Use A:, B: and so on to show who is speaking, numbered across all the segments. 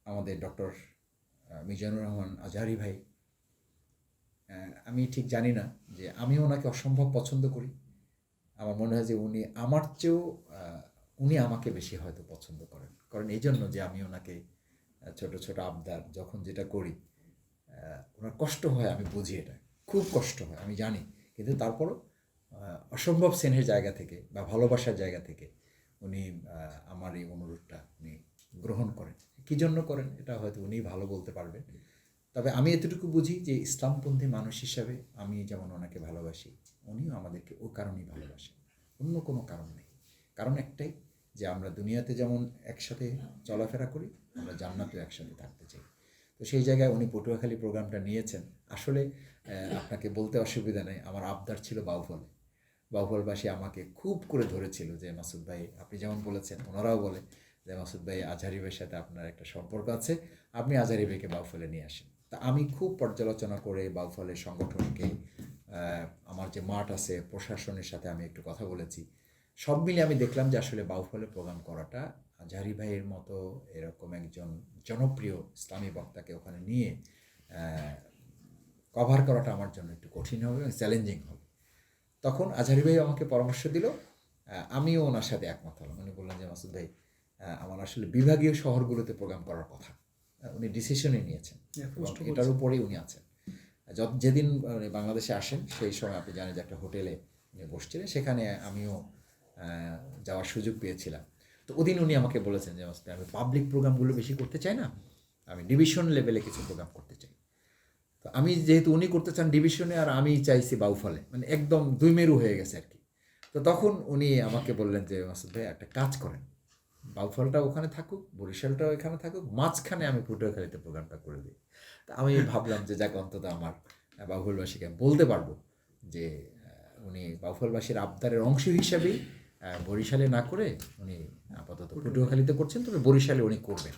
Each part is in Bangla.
A: আমাদের ডক্টর মিজানুর রহমান আজহারি ভাই, আমি ঠিক জানি না যে আমি ওনাকে অসম্ভব পছন্দ করি। আমার মনে হয় যে উনি আমার চেয়েও উনি আমাকে বেশি হয়তো পছন্দ করেন। কারণ এই জন্য যে আমি ওনাকে ছোট ছোট আবদার যখন যেটা করি, ওনার কষ্ট হয়, আমি বুঝি, এটা খুব কষ্ট হয় আমি জানি, কিন্তু তারপরও অসম্ভব স্নেহের জায়গা থেকে বা ভালোবাসার জায়গা থেকে উনি আমার এই অনুরোধটা উনি গ্রহণ করেন। কী জন্য করেন এটা হয়তো উনিই ভালো বলতে পারবেন। তবে আমি এতটুকু বুঝি যে ইসলামপন্থী মানুষ হিসাবে আমি যেমন ওনাকে ভালোবাসি, উনিও আমাদেরকে ও কারণেই ভালোবাসেন, অন্য কোনো কারণ নেই। কারণ একটাই, যে আমরা দুনিয়াতে যেমন একসাথে চলাফেরা করি, আমরা জান্নাতেও একসাথে থাকতে চাই। তো সেই জায়গায় উনি পটুয়াখালী প্রোগ্রামটা নিয়েছেন। আসলে আপনাকে বলতে অসুবিধা নেই, আমার আবদার ছিল বাউফলে। বাউফলবাসী আমাকে খুব করে ধরেছিল যে মাসুদ ভাই, আপনি যেমন বলেছেন ওনারাও বলে যে মাসুদ ভাই আজহারি ভাইয়ের সাথে আপনার একটা সম্পর্ক আছে, আপনি আজহারি ভাইকে বাউফলে নিয়ে আসেন। তা আমি খুব পর্যালোচনা করে বাউফলের সংগঠনকে, আমার যে মাঠ আছে, প্রশাসনের সাথে আমি একটু কথা বলেছি। সব মিলে আমি দেখলাম যে আসলে বাউফলে প্রোগ্রাম করাটা, আজহারি ভাইয়ের মতো এরকম একজন জনপ্রিয় ইসলামী বক্তাকে ওখানে নিয়ে কভার করাটা আমার জন্য একটু কঠিন হবে এবং চ্যালেঞ্জিং হবে। তখন আজহারি ভাই আমাকে পরামর্শ দিল, আমিও ওনার সাথে একমত হলাম। উনি বললেন যে মাসুদ ভাই, আমার আসলে বিভাগীয় শহরগুলোতে প্রোগ্রাম করার কথা। উনি ডিসিশনে নিয়েছেন এবং এটার উপরেই উনি আছেন। যেদিন বাংলাদেশে আসেন সেই সময় আপনি জানেন যে একটা হোটেলে উনি বসছিলেন, সেখানে আমিও যাওয়ার সুযোগ পেয়েছিলাম। তো ওদিন উনি আমাকে বলেছেন যে মাসুদ ভাই, আমি পাবলিক প্রোগ্রামগুলো বেশি করতে চাই না, আমি ডিভিশন লেভেলে কিছু প্রোগ্রাম করতে চাই। তো আমি যেহেতু উনি করতে চান ডিভিশনে, আর আমি চাইছি বাউফলে, মানে একদম দুই মেরু হয়ে গেছে আর কি। তো তখন উনি আমাকে বললেন যে মাসুদ ভাই একটা কাজ করেন, বাউফলটা ওখানে থাকুক, বরিশালটাও এখানে থাকুক, মাঝখানে আমি পটুয়াখালীতে প্রোগ্রামটা করে দিই। তা আমি ভাবলাম যে যাক, অন্তত আমার বাউফলবাসীকে আমি বলতে পারবো যে উনি বাউফলবাসীর আবদারের অংশ হিসাবেই বরিশালে না করে উনি আপাতত পটুয়াখালীতে করছেন, তবে বরিশালে উনি করবেন,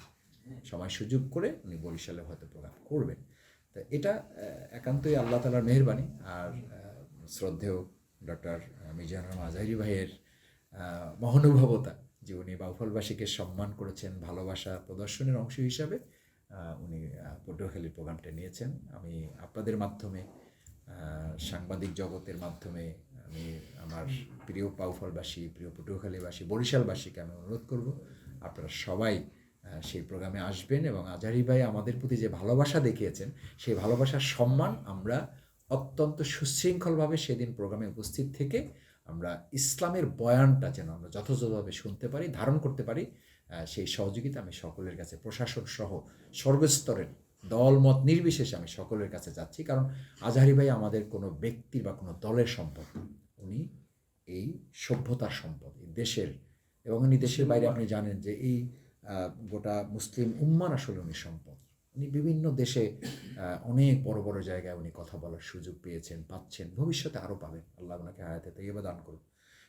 A: সময় সুযোগ করে উনি বরিশালে হয়তো প্রোগ্রাম করবেন। তো এটা একান্তই আল্লাহ তালার মেহেরবানি। আর শ্রদ্ধেয় ডক্টর মিজানুর রহমান আজহারি ভাইয়ের মহানুভবতা যে উনি বাউফলবাসীকে সম্মান করেছেন, ভালোবাসা প্রদর্শনের অংশ হিসাবে উনি পটুয়াখালীর প্রোগ্রামটা নিয়েছেন। আমি আপনাদের মাধ্যমে, সাংবাদিক জগতের মাধ্যমে, আমি আমার প্রিয় বাউফলবাসী, প্রিয় পটুয়াখালীবাসী, বরিশালবাসীকে আমি অনুরোধ করব আপনারা সবাই সেই প্রোগ্রামে আসবেন এবং আজহারি ভাই আমাদের প্রতি যে ভালোবাসা দেখিয়েছেন, সেই ভালোবাসার সম্মান আমরা অত্যন্ত সুশৃঙ্খলভাবে সেদিন প্রোগ্রামে উপস্থিত থেকে আমরা ইসলামের বয়ানটা যেন আমরা যথাযথভাবে শুনতে পারি, ধারণ করতে পারি, সেই সহযোগিতা আমি সকলের কাছে, প্রশাসন সহ সর্বস্তরের দলমত নির্বিশেষে আমি সকলের কাছে যাচ্ছি। কারণ আজহারি ভাই আমাদের কোনো ব্যক্তির বা কোনো দলের সম্পদ, উনি এই সভ্যতার সম্পদ, এই দেশের, এবং উনি দেশের বাইরে আপনি জানেন যে এই গোটা মুসলিম উম্মার আসলে উনি সম্পদ। উনি বিভিন্ন দেশে অনেক বড় বড় জায়গায় উনি কথা বলার সুযোগ পেয়েছেন, পাচ্ছেন, ভবিষ্যতে আরও পাবেন, আল্লাহ ওনাকে হায়াতে তৈয়বা দান করুন।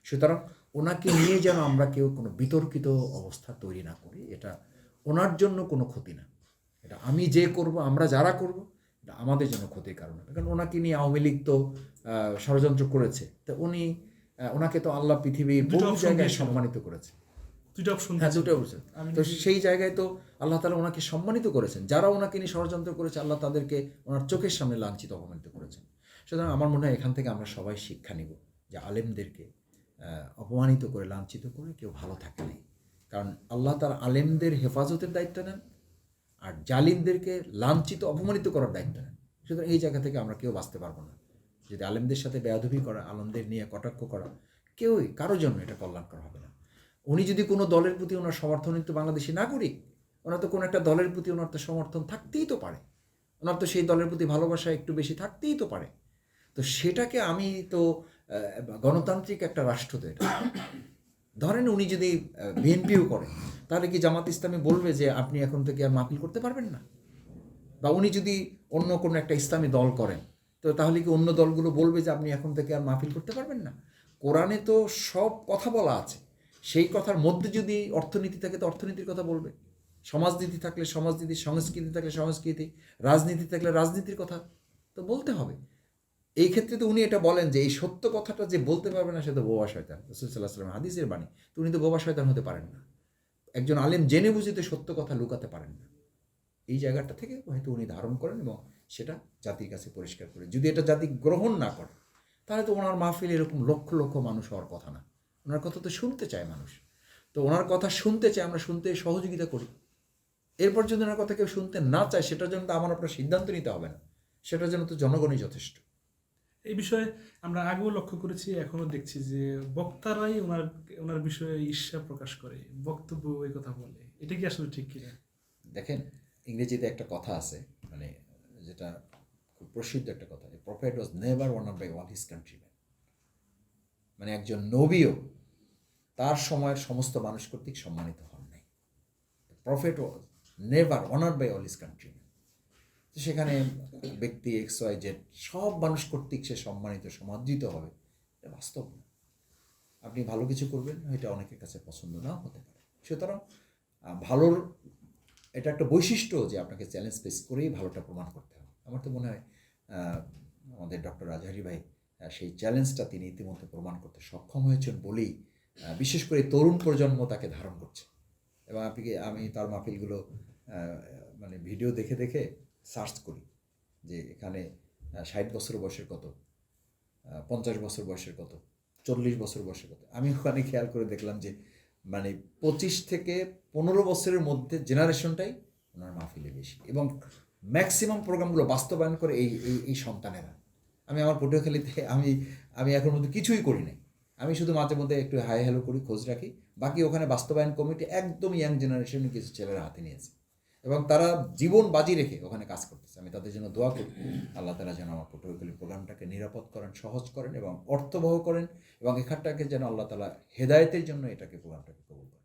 A: সুতরাং ওনাকে নিয়ে যেন আমরা কেউ কোনো বিতর্কিত অবস্থা তৈরি না করি, এটা ওনার জন্য কোনো ক্ষতি না, এটা আমি যে করব, আমরা যারা করব, এটা আমাদের জন্য ক্ষতির কারণ হবে। কারণ ওনাকে নিয়ে আওয়ামী লীগ তো ষড়যন্ত্র করেছে, তো উনি ওনাকে তো আল্লাহ পৃথিবীর বহু জায়গায় সম্মানিত করেছে। হ্যাঁ, দুটো অপশন। তো সেই জায়গায় তো আল্লাহ তালা ওনাকে সম্মানিত করেছেন, যারা ওনাকে নিয়ে ষড়যন্ত্র করেছে আল্লাহ তাদেরকে ওনার চোখের সামনে লাঞ্ছিত, অপমানিত করেছেন। সুতরাং আমার মনে হয় এখান থেকে আমরা সবাই শিক্ষা নিব যে আলেমদেরকে অপমানিত করে, লাঞ্ছিত করে কেউ ভালো থাকে নাই। কারণ আল্লাহ তার আলেমদের হেফাজতের দায়িত্ব নেন, আর জালিমদেরকে লাঞ্ছিত, অপমানিত করার দায়িত্ব নেন। সুতরাং এই জায়গা থেকে আমরা কেউ বাঁচতে পারবো না। যদি আলেমদের সাথে বেয়াদবি করা, আলেমদের নিয়ে কটাক্ষ করা, কেউই কারোর জন্য এটা কল্যাণকর হবে না। উনি যদি কোনো দলের প্রতি ওনার সমর্থন, তো বাংলাদেশি নাগরিক, ওনার তো কোনো একটা দলের প্রতি ওনার তো সমর্থন থাকতেই তো পারে, ওনার তো সেই দলের প্রতি ভালোবাসা একটু বেশি থাকতেই তো পারে। তো সেটাকে আমি তো গণতান্ত্রিক একটা রাষ্ট্র তো এটা, ধরেন উনি যদি বিএনপিও করেন, তাহলে কি জামাত ইসলামী বলবে যে আপনি এখন থেকে আর মাহফিল করতে পারবেন না? বা উনি যদি অন্য কোনো একটা ইসলামী দল করেন, তো তাহলে কি অন্য দলগুলো বলবে যে আপনি এখন থেকে আর মাহফিল করতে পারবেন না? কোরআনে তো সব কথা বলা আছে, সেই কথার মধ্যে যদি অর্থনীতি থাকে তো অর্থনীতির কথা বলবে, সমাজনীতি থাকলে সমাজনীতি, সংস্কৃতি থাকলে সংস্কৃতি, রাজনীতি থাকলে রাজনীতির কথা তো বলতে হবে। এই ক্ষেত্রে তো উনি এটা বলেন যে এই সত্য কথাটা যে বলতে পারবে না সে তো বোবা শয়তান, রাসূল সাল্লাল্লাহু আলাইহি ওয়াসাল্লাম হাদিসের বাণী। তো উনি তো বোবা শয়তান হতে পারেন না। একজন আলেম জেনে বুঝে তো সত্য কথা লুকাতে পারেন না। এই জায়গাটা থেকে হয়তো উনি ধারণ করেন এবং সেটা জাতির কাছে পরিষ্কার করে। যদি এটা জাতি গ্রহণ না করে তাহলে তো ওনার মাহফিল এরকম লক্ষ লক্ষ মানুষ হওয়ার কথা না। ওনার কথা তো শুনতে চায় মানুষ, তো ওনার কথা শুনতে চায়, আমরা শুনতে সহযোগিতা করি। এরপর যদি ওনার কথা কেউ শুনতে না চায় সেটার জন্য তো আমার আপনার সিদ্ধান্ত নিতে হবে না, সেটার জন্য তো জনগণই যথেষ্ট।
B: এই বিষয়ে আমরা আগেও লক্ষ্য করেছি, এখনো দেখছি যে বক্তারাই ওনার বিষয়ে ঈর্ষা প্রকাশ করে, বক্তব্য ওই কথা বলে। এটা কি আসলে ঠিক কিনা?
A: দেখেন, ইংরেজিতে একটা কথা আছে, মানে যেটা খুব প্রসিদ্ধ একটা কথা, prophet was never honoured by all his countryman. মানে একজন নবীও তার সময়ের সমস্ত মানুষ কর্তৃক সম্মানিত হন নাই। Prophet was never honoured by all his countryman. তো সেখানে ব্যক্তি এক্স ওয়াই জেড সব মানুষ কর্তৃক সে সম্মানিত সমাদৃত হবে, এটা বাস্তব না। আপনি ভালো কিছু করবেন, এটা অনেকের কাছে পছন্দ নাও হতে পারে। সুতরাং ভালোর এটা একটা বৈশিষ্ট্য যে আপনাকে চ্যালেঞ্জ ফেস করেই ভালোটা প্রমাণ করতে হবে। আমার তো মনে হয় আমাদের ডক্টর আজহারী ভাই সেই চ্যালেঞ্জটা তিনি ইতিমধ্যে প্রমাণ করতে সক্ষম হয়েছেন বলেই বিশেষ করে তরুণ প্রজন্ম তাকে ধারণ করছে। এবং আমি তার মাহফিলগুলো মানে ভিডিও দেখে দেখে সার্চ করি যে এখানে 60 বছর বয়সের কত, 50 বছর বয়সের কত, 40 বছর বয়সের কত। আমি ওখানে খেয়াল করে দেখলাম যে মানে 25 থেকে 15 বছরের মধ্যে জেনারেশনটাই ওনার মাহফিলে বেশি, এবং ম্যাক্সিমাম প্রোগ্রামগুলো বাস্তবায়ন করে এই সন্তানেরা। আমি আমার পটুয়াখালীতে আমি এখন মধ্যে কিছুই করি নাই, আমি শুধু মাঝে মধ্যে একটু হাই হ্যালো করি, খোঁজ রাখি। বাকি ওখানে বাস্তবায়ন কমিটি একদম ইয়াং জেনারেশনের কিছু ছেলেরা হাতে নিয়েছে এবং তারা জীবন বাজি রেখে ওখানে কাজ করতেছে। আমি তাদের জন্য দোয়া করি, আল্লাহ তাআলা যেন আমার পটুয়াখালী প্রোগ্রামটাকে নিরাপদ করেন, সহজ করেন এবং অর্থবহ করেন, এবং এখানটাকে যেন আল্লাহ তাআলা হেদায়েতের জন্য প্রোগ্রামটাকে কবুল করেন।